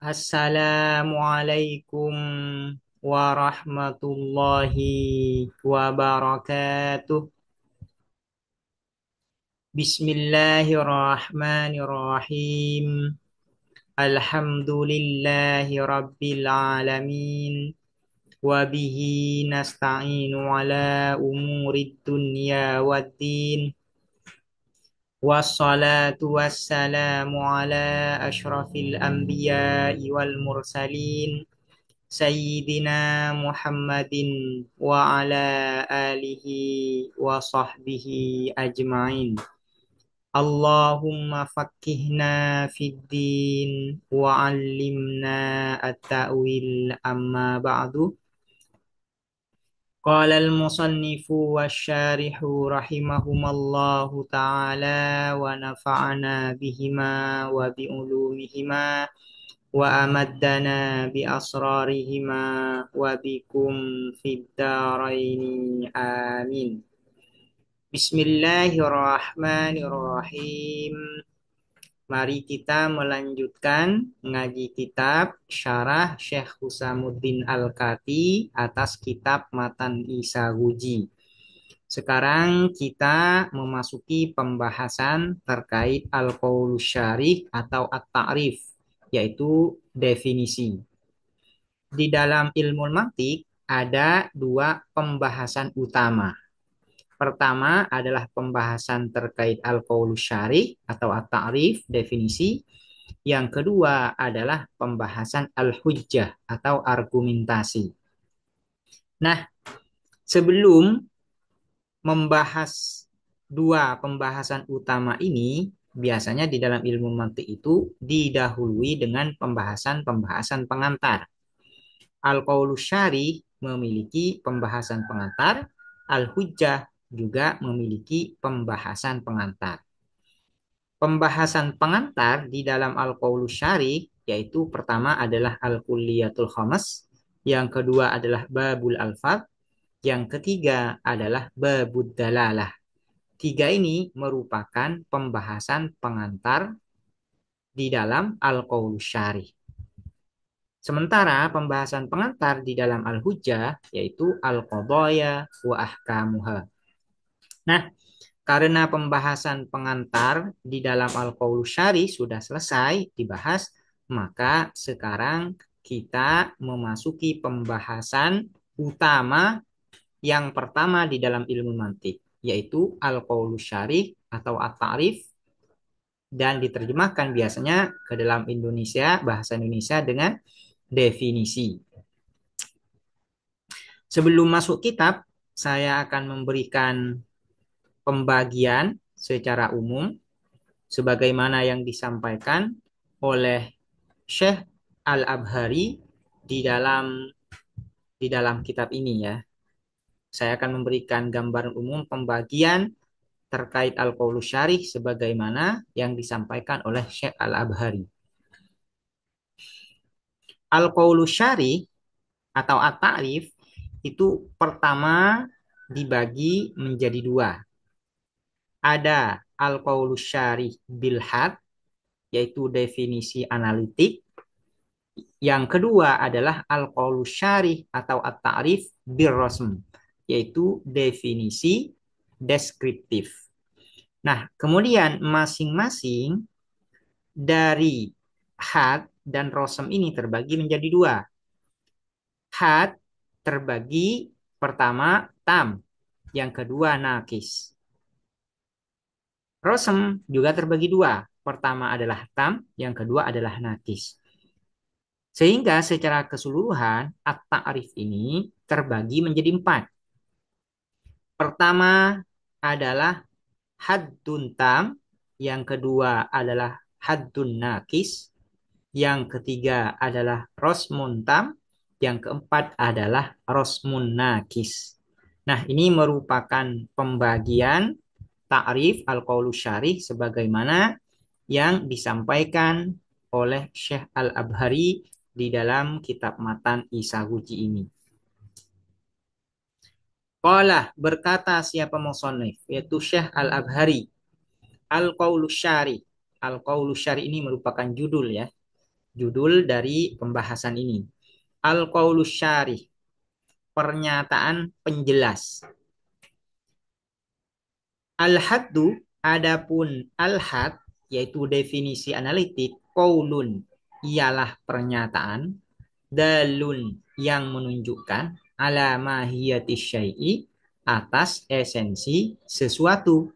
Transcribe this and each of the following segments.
Assalamualaikum warahmatullahi wabarakatuh. Bismillahirrahmanirrahim. Alhamdulillahi rabbil alamin. Wabihi nasta'inu ala umurid dunya waddin. Wassalatu wassalamu ala ashrafil anbiya'i wal mursalin. Sayyidina Muhammadin wa ala alihi wa sahbihi ajma'in. Allahumma fakkihna fid din wa 'allimna at-ta'wil amma ba'du. Qala al-musannifu wasyarihu rahimahumallahu ta'ala wa nafa'ana bihima wa bi'ulumihima wa amaddana bi asrarihima wa bikum fid dharaini amin. Bismillahirrahmanirrahim. Mari kita melanjutkan ngaji kitab Syarah Syekh Husamuddin Al-Kati atas kitab Matan Isahuji. Sekarang kita memasuki pembahasan terkait Al-Qaulus Syarih atau At-Ta'rif, yaitu definisi. Di dalam ilmu mantik ada dua pembahasan utama. Pertama adalah pembahasan terkait Al-Qaulus Syarih atau At-Ta'rif, definisi. Yang kedua adalah pembahasan Al-Hujjah atau argumentasi. Nah, sebelum membahas dua pembahasan utama ini, biasanya di dalam ilmu mantik itu didahului dengan pembahasan-pembahasan pengantar. Al-Qaulus Syarih memiliki pembahasan pengantar, Al-Hujjah juga memiliki pembahasan pengantar. Pembahasan pengantar di dalam Al-Qaulus Syarih yaitu pertama adalah Al-Kulliyatul Khamas, yang kedua adalah Babul Alfaz, yang ketiga adalah Babud Dalalah. Tiga ini merupakan pembahasan pengantar di dalam Al-Qaulus Syarih. Sementara pembahasan pengantar di dalam Al-Hujjah yaitu Al-Qadaya wa Ahkamuha. Nah, karena pembahasan pengantar di dalam Al-Qaulus Syarih sudah selesai dibahas, maka sekarang kita memasuki pembahasan utama yang pertama di dalam ilmu mantik, yaitu Al-Qaulus Syarih atau At-Ta'rif, dan diterjemahkan biasanya ke dalam Indonesia, bahasa Indonesia dengan definisi. Sebelum masuk kitab, saya akan memberikan pembagian secara umum sebagaimana yang disampaikan oleh Syekh Al-Abhari di dalam kitab ini ya. Saya akan memberikan gambaran umum pembagian terkait Al-Qaulus Syarih sebagaimana yang disampaikan oleh Syekh Al-Abhari. Al-Qaulus Syarih atau At-Ta'rif itu pertama dibagi menjadi dua. Ada Al-Qaulus Syarih bil had, yaitu definisi analitik. Yang kedua adalah Al-Qaulus Syarih atau At-Ta'rif bil rasm, yaitu definisi deskriptif. Nah, kemudian masing-masing dari had dan rasm ini terbagi menjadi dua. Had terbagi pertama tam, yang kedua nakis. Rasm juga terbagi dua. Pertama adalah tam, yang kedua adalah nakis. Sehingga secara keseluruhan at-ta'rif ini terbagi menjadi empat. Pertama adalah haddun tam, yang kedua adalah haddun nakis, yang ketiga adalah rosmun tam, yang keempat adalah rosmun nakis. Nah, ini merupakan pembagian ta'rif al-qaulus syarih sebagaimana yang disampaikan oleh Syekh Al-Abhari di dalam kitab Matan Isahuji ini. Qala, berkata siapa musannif, yaitu Syekh Al-Abhari, Al-Qaulus Syarih. Al-Qaulus Syarih ini merupakan judul ya. judul dari pembahasan ini. Al-Qaulus Syarih, pernyataan penjelas. Al-haddu, adapun al-had, yaitu definisi analitik, qaulun, ialah pernyataan, dalun, yang menunjukkan, ala mahiyati syai'i, atas esensi sesuatu.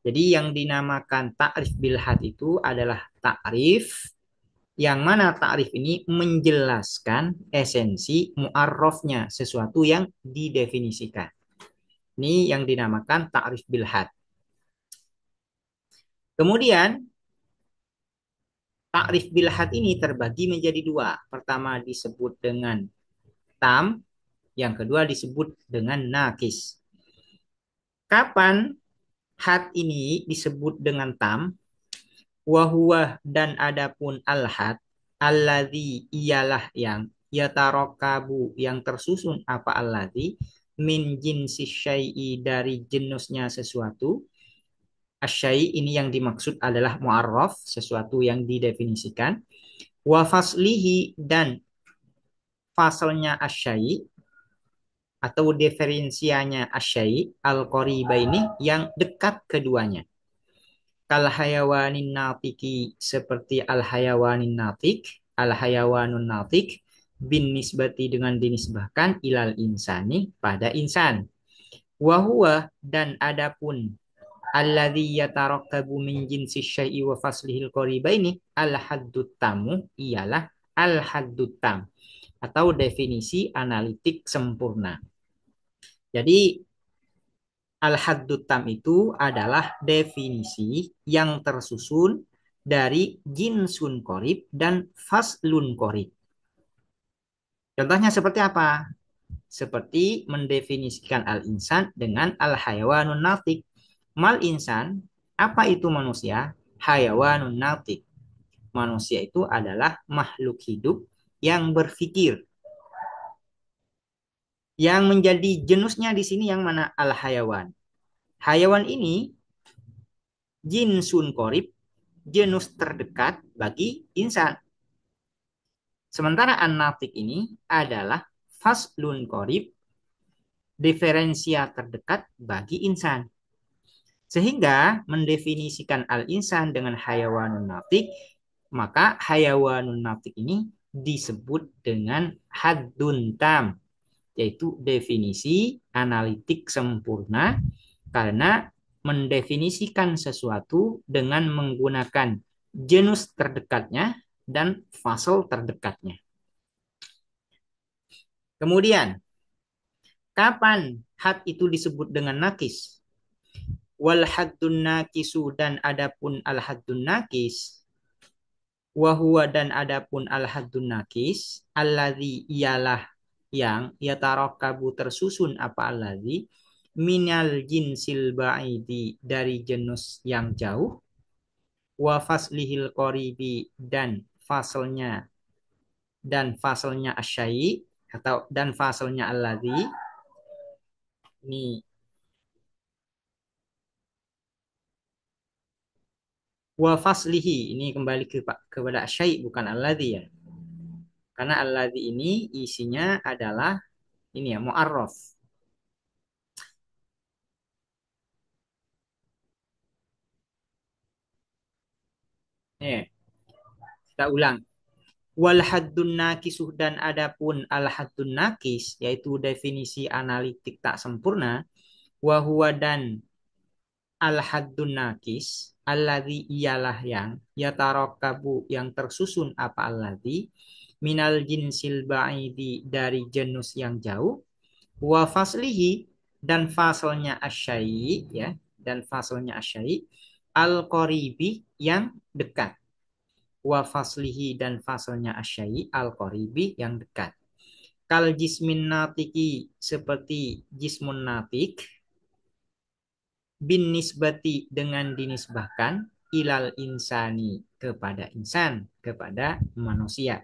Jadi yang dinamakan ta'rif bil had itu adalah ta'rif yang mana ta'rif ini menjelaskan esensi mu'arrafnya, sesuatu yang didefinisikan. Ini yang dinamakan ta'rif bil had. Kemudian takrif bil had ini terbagi menjadi dua. Pertama disebut dengan tam, yang kedua disebut dengan nakis. Kapan had ini disebut dengan tam? Wahuwa, dan adapun al-had, alladzi, ialah yang, yatarokabu, yang tersusun, apa alladzi, min jinsi syai'i, dari jenisnya sesuatu. Asyai, ini yang dimaksud adalah mu'arraf, sesuatu yang didefinisikan. Wa faslihi, dan fasalnya asyai atau diferensianya asyai, al-qariba, ini yang dekat keduanya. Kal hayawanin natiki, seperti al hayawanin natik, al hayawanun natik, bin nisbati, dengan dinisbahkan, ilal insani, pada insan. Wahuwa, dan adapun alladzi yatarakkabu min jinsi syai'i wa faslihil qaribaini al haddut tamu, ialah al haddut tam, atau definisi analitik sempurna. Jadi al-haddut tam itu adalah definisi yang tersusun dari jinsun korib dan faslun korib. Contohnya seperti apa? Seperti mendefinisikan al-insan dengan al-hayawanun natik. Mal insan, apa itu manusia? Hayawanun natik. Manusia itu adalah makhluk hidup yang berpikir. Yang menjadi jenusnya di sini yang mana? Al-hayawan. Hayawan ini jinsun korib, genus terdekat bagi insan. Sementara an-natik ini adalah faslun korib, diferensia terdekat bagi insan. Sehingga mendefinisikan al-insan dengan hayawanun natik, maka hayawanun natik ini disebut dengan haddun tam, yaitu definisi analitik sempurna, karena mendefinisikan sesuatu dengan menggunakan genus terdekatnya dan fasal terdekatnya. Kemudian, kapan had itu disebut dengan nakis? Wal haddun nakisu, dan adapun al haddun nakis, wahuwa, dan adapun al haddun nakis, alladzi, ialah yang, yatarakabu, tersusun, apa alladzi, minal jinsil ba'idi, dari jenus yang jauh, wa faslihil qoribi, dan fasalnya asyai, atau dan fasalnya alladzi. Ini wa faslihi, ini kembali kepada asyai, bukan alladzi ya. Karena alladzi ini isinya adalah ini ya, mu'arraf. Kita ulang. Wal haddun nakisuh, dan adapun al haddun nakis, yaitu definisi analitik tak sempurna, wa huwa, dan al haddun nakis, alladzi, ialah yang, yatarakabu, yang tersusun, apa alladzi, minal jinsil ba'idi, dari genus yang jauh, wa faslihi, dan fasalnya asyai ya, dan fasalnya asyai, al qaribi, yang dekat. Wa faslihi, dan fasalnya asyai, al qaribi, yang dekat. Kal jismin natiki, seperti jismun natik, bin nisbati, dengan dinisbahkan, ilal insani, kepada insan, kepada manusia.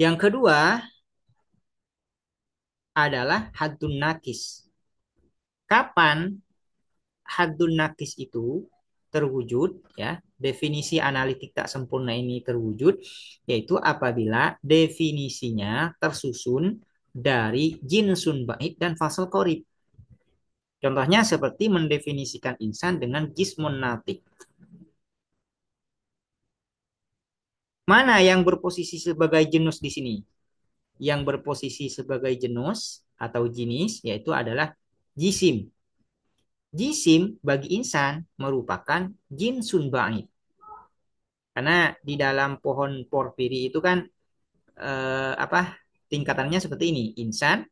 Yang kedua adalah hadun nakis. Kapan hadun nakis itu terwujud, ya, definisi analitik tak sempurna ini terwujud, yaitu apabila definisinya tersusun dari jinsun ba'id dan fasal qorib. Contohnya seperti mendefinisikan insan dengan jismun natik. Mana yang berposisi sebagai genus di sini? Yang berposisi sebagai genus atau jenis yaitu adalah jisim. Jisim bagi insan merupakan jinsun ba'id. Karena di dalam pohon porfiri itu kan apa tingkatannya seperti ini. Insan,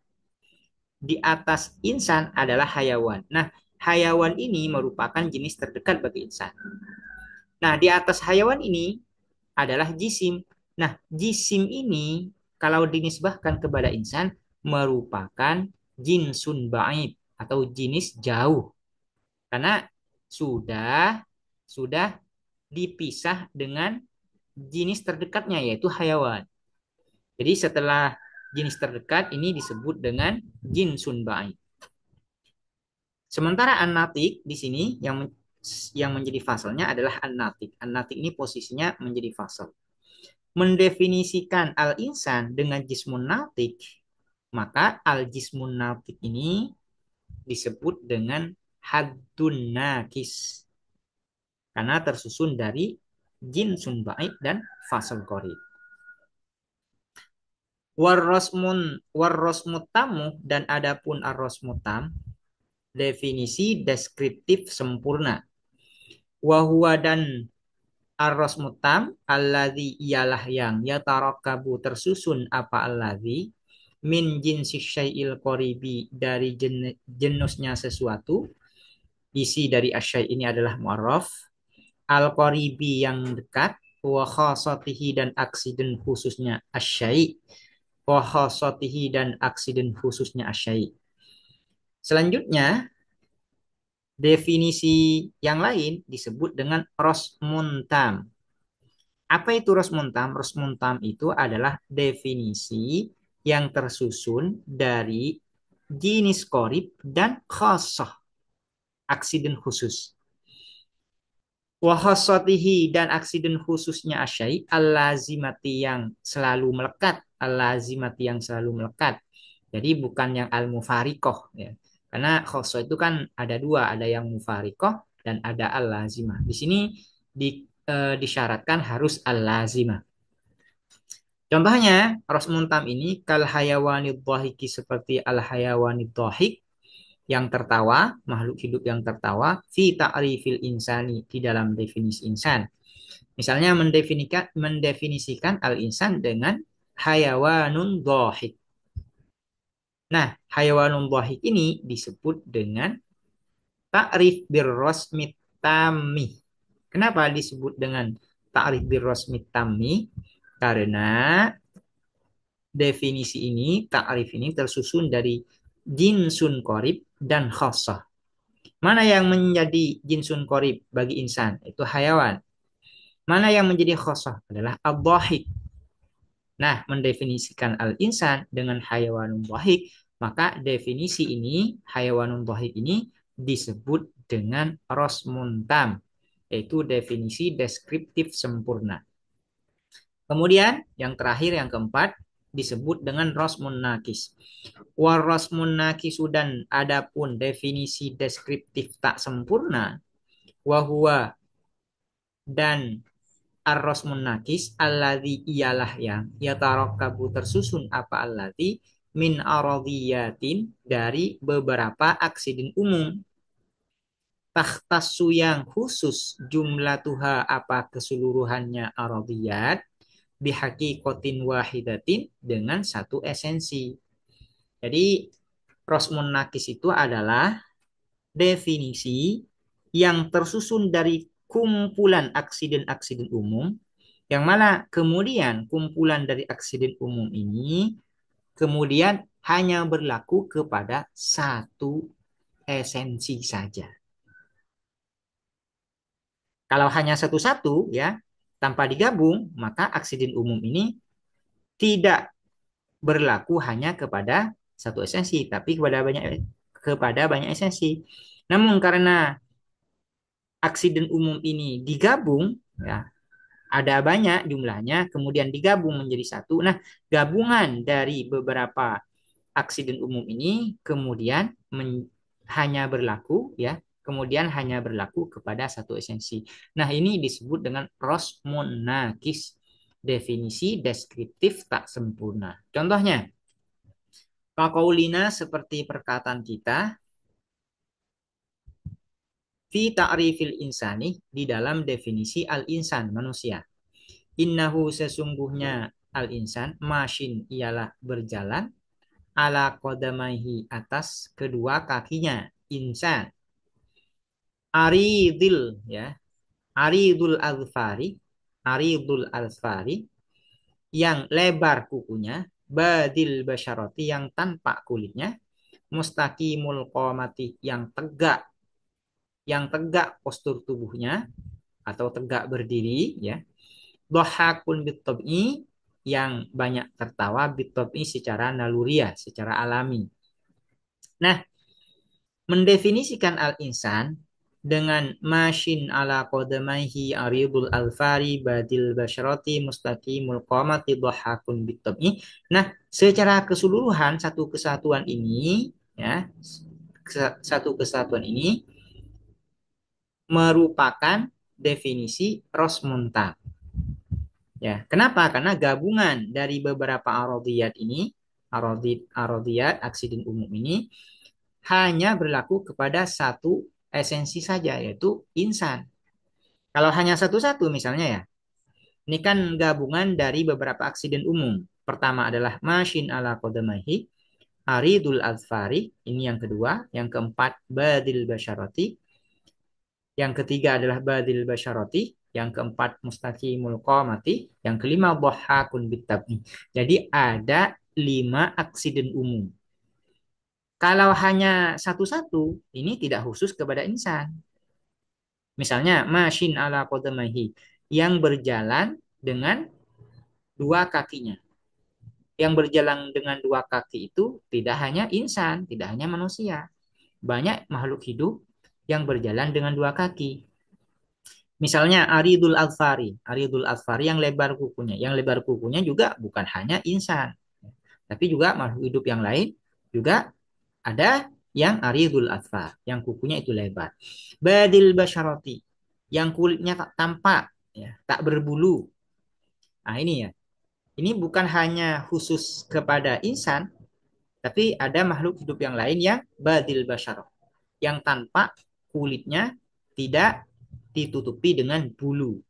di atas insan adalah hayawan. Nah, hayawan ini merupakan jenis terdekat bagi insan. Nah, di atas hayawan ini adalah jisim. Nah, jisim ini kalau dinisbahkan kepada insan merupakan jinsun ba'id atau jenis jauh karena sudah dipisah dengan jenis terdekatnya yaitu hayawan. Jadi setelah jenis terdekat ini disebut dengan jinsun ba'id. Sementara an-natik di sini yang menjadi fasalnya adalah an-natik. An-natik ini posisinya menjadi fasal. Mendefinisikan al-insan dengan jismun natik, maka al-jismun natik ini disebut dengan haddun nakis. Karena tersusun dari jinsun ba'id dan fasal qorib. Warrosmutamu dan adapun arrosmutam definisi deskriptif sempurna. Wahwa dan arrosmutam alladzi ialah yang yatarakabu tersusun apa alladzi min jinsi syai'il qoribi dari jenusnya sesuatu. Isi dari asyai ini adalah mu'arraf. Al-qoribi yang dekat, wa khasatihi dan aksiden khususnya asyai, wa khasatihi dan aksiden khususnya asyai. Selanjutnya, definisi yang lain disebut dengan rosmuntam. Apa itu rosmuntam? Rosmuntam itu adalah definisi yang tersusun dari jenis korib dan khasah, aksiden khusus. Wahasatihi dan aksiden khususnya asyai al-lazimati yang selalu melekat, al-lazimati yang selalu melekat. Jadi bukan yang al-mufarikoh ya. Karena khoso itu kan ada dua, ada yang mufarikoh dan ada al-lazimah. Di sini disyaratkan harus al-lazimah. Contohnya, rosmuntam ini kal hayawanid dhahiki seperti al hayawanid dhahik yang tertawa, makhluk hidup yang tertawa, fi ta'rifil insani di dalam definisi insan. Misalnya mendefinisikan al-insan dengan hayawanun dhahik. Nah, hayawanun dhahik ini disebut dengan ta'rif birrosmit tammi. Kenapa disebut dengan ta'rif birrosmit tammi? Karena definisi ini, ta'rif ini tersusun dari jinsun korib dan khossah. Mana yang menjadi jinsun korib bagi insan? Itu hayawan. Mana yang menjadi khossah? Adalah al-dhahik. Nah, mendefinisikan al-insan dengan hayawanun dhahik, maka definisi ini, hayawanun dhahik ini disebut dengan rosmuntam, yaitu definisi deskriptif sempurna. Kemudian yang terakhir yang keempat disebut dengan rosmun nakis. Warosmun nakis dan adapun definisi deskriptif tak sempurna, wahwa dan ar-rosmun nakis alladzi ialah yang yatarakabu tersusun apa alladzi min aradiyatin dari beberapa aksiden umum takhtassu yang khusus jumlah tuha apa keseluruhannya aradiyat bihaqikotin wahidatin dengan satu esensi. Jadi rosmun nakis itu adalah definisi yang tersusun dari kumpulan aksiden-aksiden umum yang mana kemudian kumpulan dari aksiden umum ini kemudian hanya berlaku kepada satu esensi saja. Kalau hanya satu-satu ya tanpa digabung maka aksiden umum ini tidak berlaku hanya kepada satu esensi tapi kepada banyak esensi. Namun karena aksiden umum ini digabung, ya, ada banyak jumlahnya, kemudian digabung menjadi satu. Nah, gabungan dari beberapa aksiden umum ini kemudian hanya berlaku, ya, kemudian hanya berlaku kepada satu esensi. Nah, ini disebut dengan rosmun nakis, definisi deskriptif tak sempurna. Contohnya, kaqaulina seperti perkataan kita, fi ta'rifil insani di dalam definisi al-insan manusia. Innahu sesungguhnya al-insan mashin ialah berjalan ala qadamaihi atas kedua kakinya insan. Aridil, ya, aridul alfari, aridul alfari yang lebar kukunya, badil basyarati yang tanpa kulitnya, mustaqimul qomati yang tegak postur tubuhnya atau tegak berdiri, ya. Dhahakun bitob'i yang banyak tertawa bitob'i secara naluriah, secara alami. Nah, mendefinisikan al-insan dengan mashin ala qadamaihi aridul alfari badil basyrati mustaqimul qamati dhahakun bitob'i. Nah, secara keseluruhan satu kesatuan ini, ya, satu kesatuan ini merupakan definisi Rosmontal. Ya, kenapa? Karena gabungan dari beberapa arodiyat ini, arodiyat aksiden umum ini hanya berlaku kepada satu esensi saja, yaitu insan. Kalau hanya satu-satu misalnya, ya, ini kan gabungan dari beberapa aksiden umum. Pertama adalah mashin ala qadamaihi, aridul alfari, ini yang kedua. Yang keempat, badil basyarati. Yang ketiga adalah badil basyarati. Yang keempat, mustaqimul qamati. Yang kelima, dhahakun bitabni. Jadi ada 5 aksiden umum. Kalau hanya satu-satu, ini tidak khusus kepada insan. Misalnya, mashin ala qadamaihi, yang berjalan dengan dua kakinya. Yang berjalan dengan dua kaki itu tidak hanya insan, tidak hanya manusia. Banyak makhluk hidup yang berjalan dengan dua kaki. Misalnya Aridul Alfari yang lebar kukunya. Yang lebar kukunya juga bukan hanya insan, tapi juga makhluk hidup yang lain juga ada yang Aridul Alfar, yang kukunya itu lebar. Badil Basyarati, yang kulitnya tak tampak, ya, tak berbulu. Nah, ini, ya. Ini bukan hanya khusus kepada insan, tapi ada makhluk hidup yang lain yang badil basyarah, yang tanpa kulitnya, tidak ditutupi dengan bulu.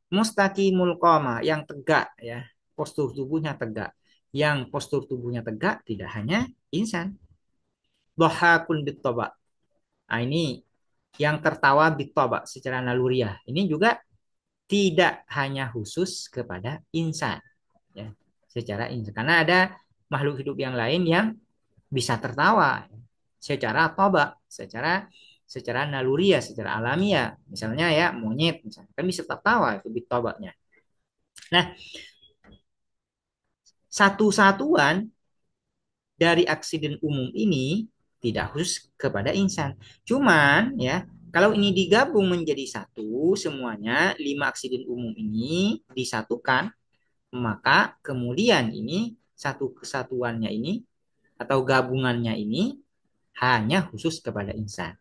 Mustaqimul qama yang tegak, ya, postur tubuhnya tegak. Yang postur tubuhnya tegak tidak hanya insan. Dhahakun bittoba. Nah, ini yang tertawa bittoba secara naluriah. Ini juga tidak hanya khusus kepada insan, ya, secara insan. Karena ada makhluk hidup yang lain yang bisa tertawa secara toba, secara naluriah, secara alamiah. Misalnya, ya, monyet misalnya kan bisa tertawa itu bitobanya. Nah, satu satuan dari aksiden umum ini tidak khusus kepada insan. Cuman, ya, kalau ini digabung menjadi satu, semuanya 5 aksiden umum ini disatukan, maka kemudian ini satu kesatuannya ini atau gabungannya ini hanya khusus kepada insan.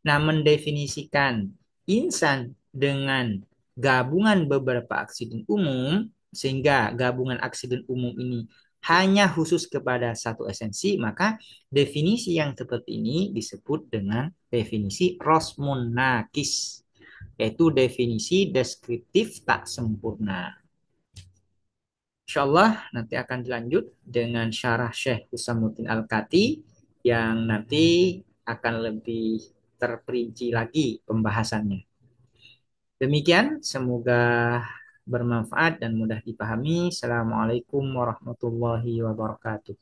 Nah, mendefinisikan insan dengan gabungan beberapa aksiden umum, sehingga gabungan aksiden umum ini hanya khusus kepada satu esensi, maka definisi yang seperti ini disebut dengan definisi Rosmun Nakis, yaitu definisi deskriptif tak sempurna. Insyaallah nanti akan dilanjut dengan syarah Syekh Husamuddin Al-Kati yang nanti akan lebih terperinci lagi pembahasannya. Demikian, semoga bermanfaat dan mudah dipahami. Assalamualaikum warahmatullahi wabarakatuh.